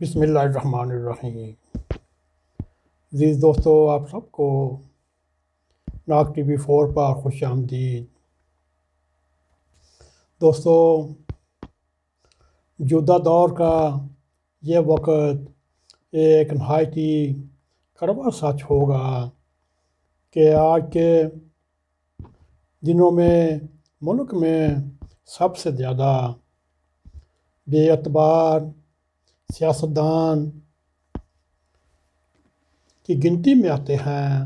بسم اللہ الرحمن الرحیم۔ عزیز دوستو، آپ سب کو ناگ ٹی وی 4 پر خوش آمدید۔ دوستو، موجودہ دور کا یہ وقت ایک نہایت ہی کڑوا سچ ہوگا کہ آج کے دنوں میں ملک میں سب سے زیادہ بے اعتبار سیاستدان کی گنتی میں آتے ہیں،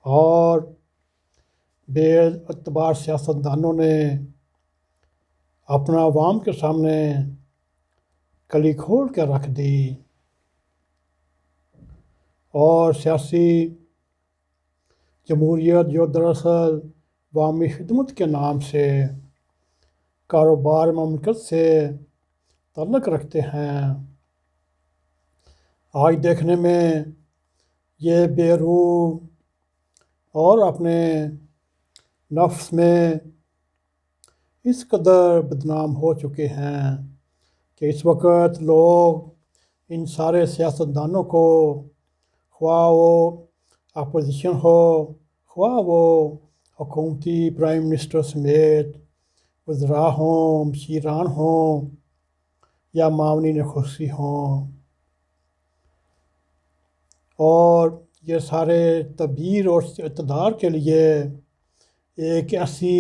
اور بے اعتبار سیاستدانوں نے اپنا عوام کے سامنے کلی کھول کے رکھ دی، اور سیاسی جمہوریت جو دراصل عوامی خدمت کے نام سے کاروبار مملکت سے تعلق رکھتے ہیں، آج دیکھنے میں یہ بے روح اور اپنے نفس میں اس قدر بدنام ہو چکے ہیں کہ اس وقت لوگ ان سارے سیاستدانوں کو، خواہ وہ اپوزیشن ہو، خواہ وہ حکومتی پرائم منسٹر سمیت وزراء ہوں، مشیران ہوں یا معاونین خصوصی ہوں، اور یہ سارے تدبیر اور اقتدار کے لیے ایک ایسی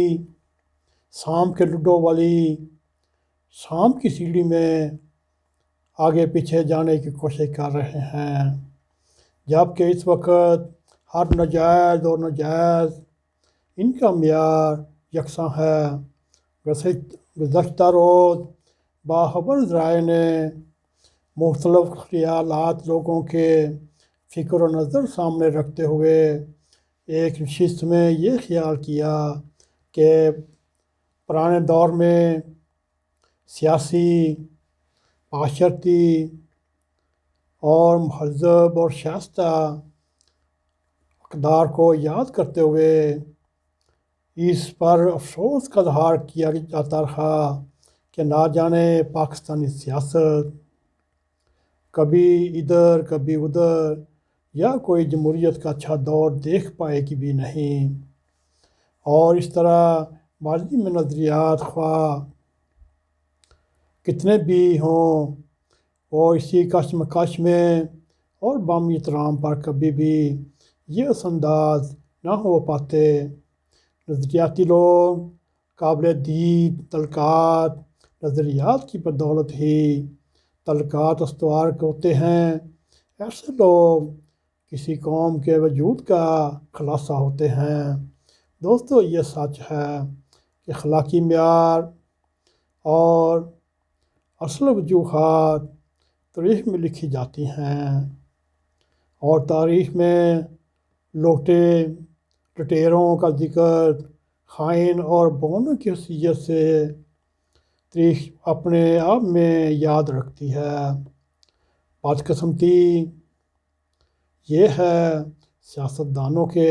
سانپ کے لڈو والی سانپ کی سیڑھی میں آگے پیچھے جانے کی کوشش کر رہے ہیں، جبکہ اس وقت ہر ناجائز اور ناجائز ان کا معیار یکساں ہے۔ گزشتہ روز باخبر ذرائع نے مختلف خیالات لوگوں کے فکر و نظر سامنے رکھتے ہوئے ایک نشست میں یہ خیال کیا کہ پرانے دور میں سیاسی، معاشرتی اور مہذب اور شائستہ اقدار کو یاد کرتے ہوئے اس پر افسوس کا اظہار کیا جاتا رہا کہ نہ جانے پاکستانی سیاست کبھی ادھر کبھی ادھر یا کوئی جمہوریت کا اچھا دور دیکھ پائے گی بھی نہیں، اور اس طرح ماضی میں نظریات خواہ کتنے بھی ہوں وہ اسی کشمکش میں اور بامی احترام پر کبھی بھی یہ اثر انداز نہ ہو پاتے۔ نظریاتی لوگ قابل دید تعلقات نظریات کی بدولت ہی تعلقات استوار ہوتے ہیں۔ ایسے لوگ کسی قوم کے وجود کا خلاصہ ہوتے ہیں۔ دوستو، یہ سچ ہے کہ اخلاقی معیار اور اصل وجوہات تاریخ میں لکھی جاتی ہیں، اور تاریخ میں لٹیروں کا ذکر خائن اور بونوں کی حیثیت سے تاریخ اپنے آپ میں یاد رکھتی ہے۔ بدقسمتی یہ ہے سیاستدانوں کے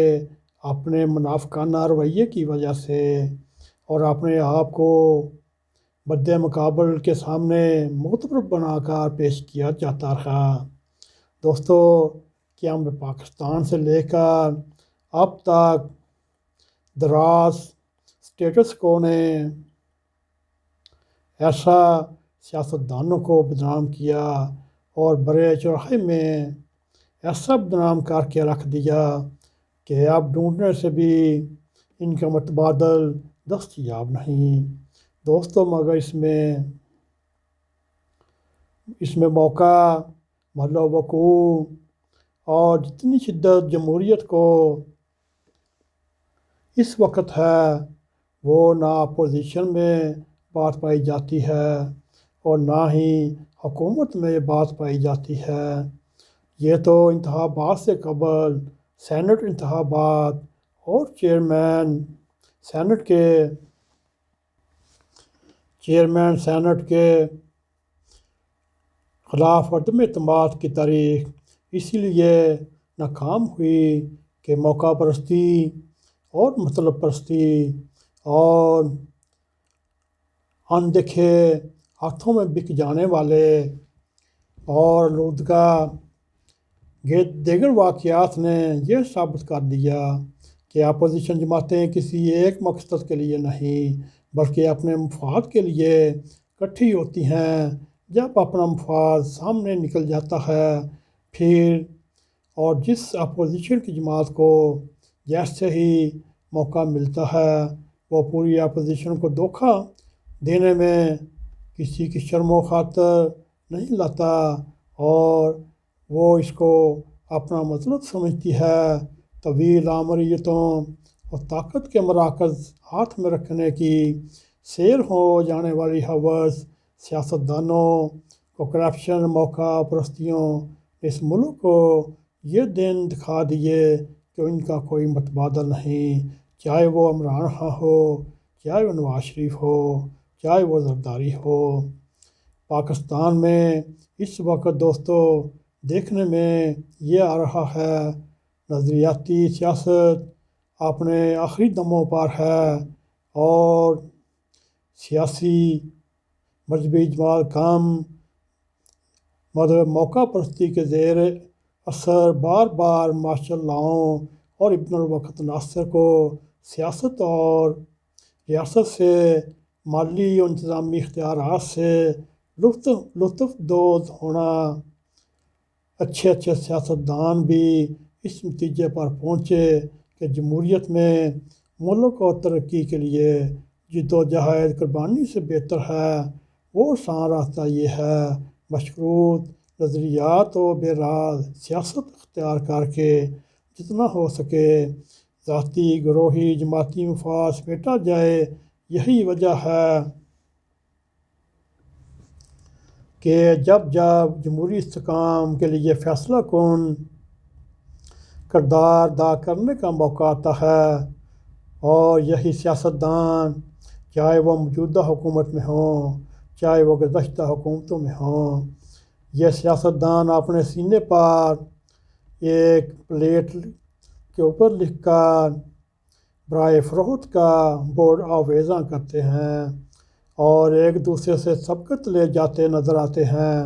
اپنے منافقانہ رویے کی وجہ سے اور اپنے آپ کو مد مقابل کے سامنے معتبر بنا کر پیش کیا جاتا رہا۔ دوستو، قیام پاکستان سے لے کر اب تک دراز سٹیٹس کو نے ایسا سیاستدانوں کو بدنام کیا اور برے چوراہے میں ایسا بدنام کر کے رکھ دیا کہ اب ڈھونڈنے سے بھی ان کا متبادل دستیاب نہیں۔ دوستو، مگر اس میں موقع، محل وقوع اور جتنی شدت جمہوریت کو اس وقت ہے وہ نہ اپوزیشن میں بات پائی جاتی ہے اور نہ ہی حکومت میں یہ بات پائی جاتی ہے۔ یہ تو انتخابات سے قبل سینٹ انتخابات اور چیئرمین سینٹ کے خلاف عدم اعتماد کی تاریخ اسی لیے ناکام ہوئی کہ موقع پرستی اور مطلب پرستی اور اندیکھے ہاتھوں میں بک جانے والے اور آلودگا دیگر واقعات نے یہ ثابت کر دیا کہ اپوزیشن جماعتیں کسی ایک مقصد کے لیے نہیں بلکہ اپنے مفاد کے لیے اکٹھی ہوتی ہیں۔ جب اپنا مفاد سامنے نکل جاتا ہے پھر اور جس اپوزیشن کی جماعت کو جیسے ہی موقع ملتا ہے وہ پوری اپوزیشن کو دھوکہ دینے میں کسی کی شرم و خاطر نہیں لاتا اور وہ اس کو اپنا مطلب سمجھتی ہے۔ طویل عمریتوں اور طاقت کے مراکز ہاتھ میں رکھنے کی سیر ہو جانے والی ہوس سیاستدانوں کو کرپشن موقع پرستیوں نے اس ملک کو یہ دن دکھا دیے کہ ان کا کوئی متبادل نہیں، چاہے وہ عمران خان ہو، چاہے وہ نواز شریف ہو، چاہے وہ زرداری ہو۔ پاکستان میں اس وقت دوستو دیکھنے میں یہ آ رہا ہے نظریاتی سیاست اپنے آخری دموں پر ہے اور سیاسی مذہبی جماعت کم موقع پرستی کے زیر اثر بار بار مارشل لاؤں اور ابن الوقت ناصر کو سیاست اور ریاست سے مالی و انتظامی اختیارات سے لطف دوز ہونا۔ اچھے سیاستدان بھی اس نتیجے پر پہنچے کہ جمہوریت میں ملک اور ترقی کے لیے جد و جہد قربانی سے بہتر ہے۔ وہ آسان راستہ یہ ہے مشروط نظریات و بے راز سیاست اختیار کر کے جتنا ہو سکے ذاتی گروہی جماعتی مفاد سمیٹا جائے۔ یہی وجہ ہے کہ جب جمہوری استحکام کے لیے فیصلہ کن کردار ادا کرنے کا موقع آتا ہے اور یہی سیاستدان چاہے وہ موجودہ حکومت میں ہوں چاہے وہ گزشتہ حکومتوں میں ہوں، یہ سیاستدان اپنے سینے پر ایک پلیٹ کے اوپر لکھ کر برائے فروخت کا بورڈ آویزاں کرتے ہیں اور ایک دوسرے سے سبقت لے جاتے نظر آتے ہیں۔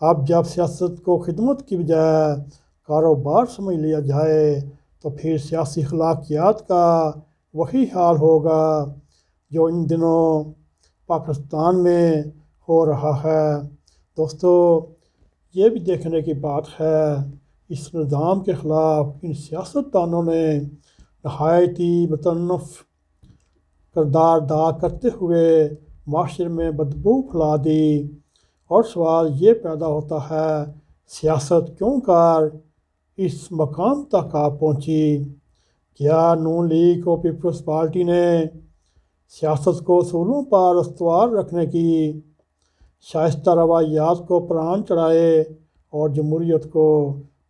اب جب سیاست کو خدمت کی بجائے کاروبار سمجھ لیا جائے تو پھر سیاسی اخلاقیات کا وہی حال ہوگا جو ان دنوں پاکستان میں ہو رہا ہے۔ دوستو یہ بھی دیکھنے کی بات ہے اس نظام کے خلاف ان سیاستدانوں نے نہایت ہی متنف کردار ادا کرتے ہوئے معاشرے میں بدبو پھیلا دی اور سوال یہ پیدا ہوتا ہے سیاست کیوں کر اس مقام تک آ پہنچی؟ کیا نون لیگ اور پیپلز پارٹی نے سیاست کو اصولوں پر استوار رکھنے کی شائستہ روایات کو پران چڑھائے اور جمہوریت کو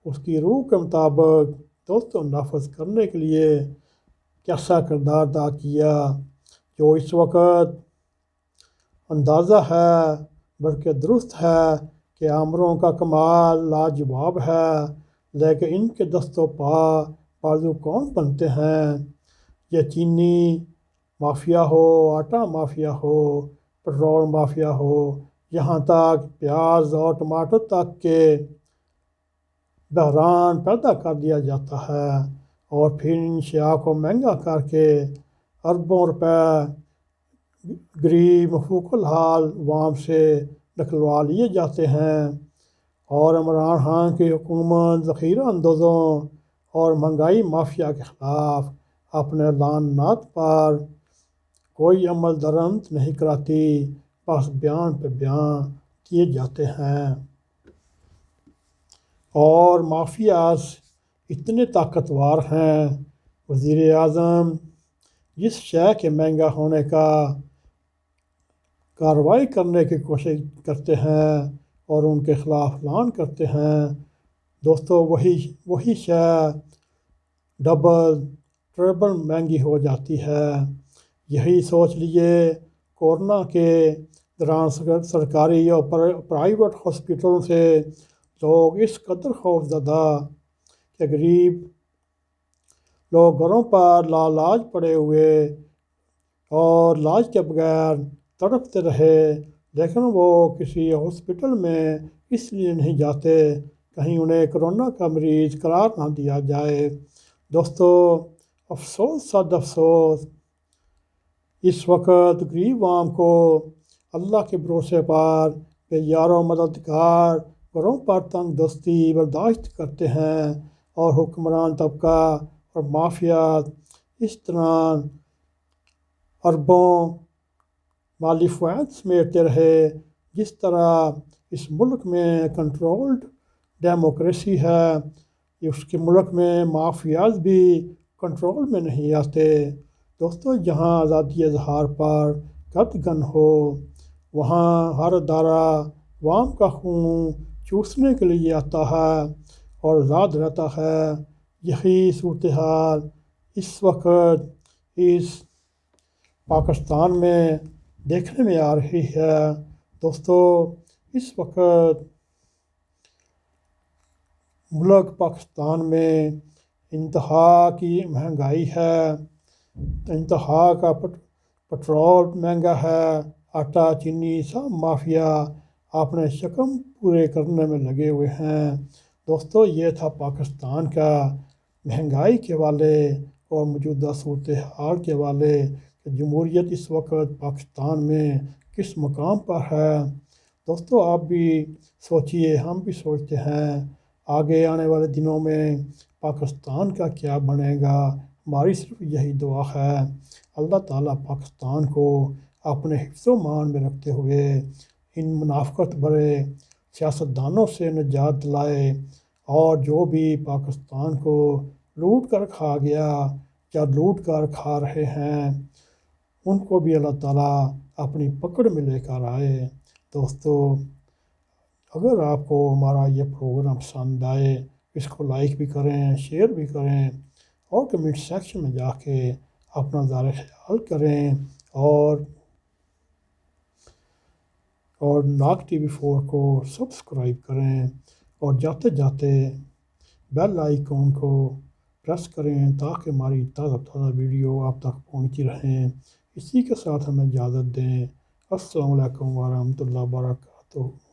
اس کی روح کے مطابق دوستوں نافذ کرنے کے لیے کیسا کردار ادا کیا؟ جو اس وقت اندازہ ہے بلکہ درست ہے کہ آمروں کا کمال لاجواب ہے لیکن ان کے دست و پا بازو کون بنتے ہیں؟ یہ چینی مافیا ہو، آٹا مافیا ہو، پٹرول مافیا ہو، یہاں تک پیاز اور ٹماٹر تک کے بحران پیدا کر دیا جاتا ہے اور پھر ان اشیاء کو مہنگا کر کے اربوں روپے غریب مفوق الحال عوام سے نکلوا لیے جاتے ہیں اور عمران خان کی حکومت ذخیرہ اندوزوں اور مہنگائی مافیا کے خلاف اپنے اعلانات پر کوئی عمل درآمد نہیں کراتی، بس بیان پہ بیان کیے جاتے ہیں۔ اور مافیاز اتنے طاقتور ہیں وزیر اعظم جس شے کے مہنگا ہونے کا کارروائی کرنے کی کوشش کرتے ہیں اور ان کے خلاف اعلان کرتے ہیں دوستو وہی شے ڈبل ٹربل مہنگی ہو جاتی ہے۔ یہی سوچ لیے کورونا کے دوران سرکاری اور پرائیویٹ ہاسپٹلوں سے لوگ اس قدر خوف زدہ کہ غریب لوگ گھروں پر لاعلاج پڑے ہوئے اور علاج کے بغیر تڑپتے رہے۔ لیکن وہ کسی ہاسپٹل میں اس لیے نہیں جاتے کہیں انہیں کرونا کا مریض قرار نہ دیا جائے۔ دوستو، افسوس صد افسوس، اس وقت غریب عوام کو اللہ کے بھروسے پر کہ یاروں مددگار گھروں پر تنگ دستی برداشت کرتے ہیں اور حکمران طبقہ اور مافیات اس طرح اربوں مالی فوائد سمیٹتے رہے۔ جس طرح اس ملک میں کنٹرولڈ ڈیموکریسی ہے، اس کے ملک میں مافیاز بھی کنٹرول میں نہیں آتے۔ دوستو، جہاں آزادی اظہار پر قدغن ہو، وہاں ہر ادارہ عوام کا خون چوسنے کے لیے آتا ہے اور آزاد رہتا ہے۔ یہی صورتحال اس وقت اس پاکستان میں دیکھنے میں آ رہی ہے۔ دوستو، اس وقت ملک پاکستان میں انتہا کی مہنگائی ہے، انتہا کا پٹرول مہنگا ہے، آٹا چینی سب مافیا اپنے شکم پورے کرنے میں لگے ہوئے ہیں۔ دوستو، یہ تھا پاکستان کا مہنگائی کے والے اور موجودہ صورتحال کے والے کہ جمہوریت اس وقت پاکستان میں کس مقام پر ہے۔ دوستو، آپ بھی سوچئے، ہم بھی سوچتے ہیں، آگے آنے والے دنوں میں پاکستان کا کیا بنے گا۔ ہماری صرف یہی دعا ہے، اللہ تعالیٰ پاکستان کو اپنے حفظ و امان میں رکھتے ہوئے ان منافقت بھرے سیاستدانوں سے نجات دلائے، اور جو بھی پاکستان کو لوٹ کر کھا گیا یا لوٹ کر کھا رہے ہیں، ان کو بھی اللہ تعالیٰ اپنی پکڑ میں لے کر آئے۔ دوستو، اگر آپ کو ہمارا یہ پروگرام پسند آئے، اس کو لائک بھی کریں، شیئر بھی کریں، اور کمنٹ سیکشن میں جا کے اپنا نظر خیال کریں، اور ناگ ٹی وی 4 کو سبسکرائب کریں، اور جاتے جاتے بیل آئیکن کو پریس کریں تاکہ ہماری تازہ ویڈیو آپ تک پہنچتی رہیں۔ اسی کے ساتھ ہمیں اجازت دیں۔ السلام علیکم ورحمۃ اللہ وبرکاتہ۔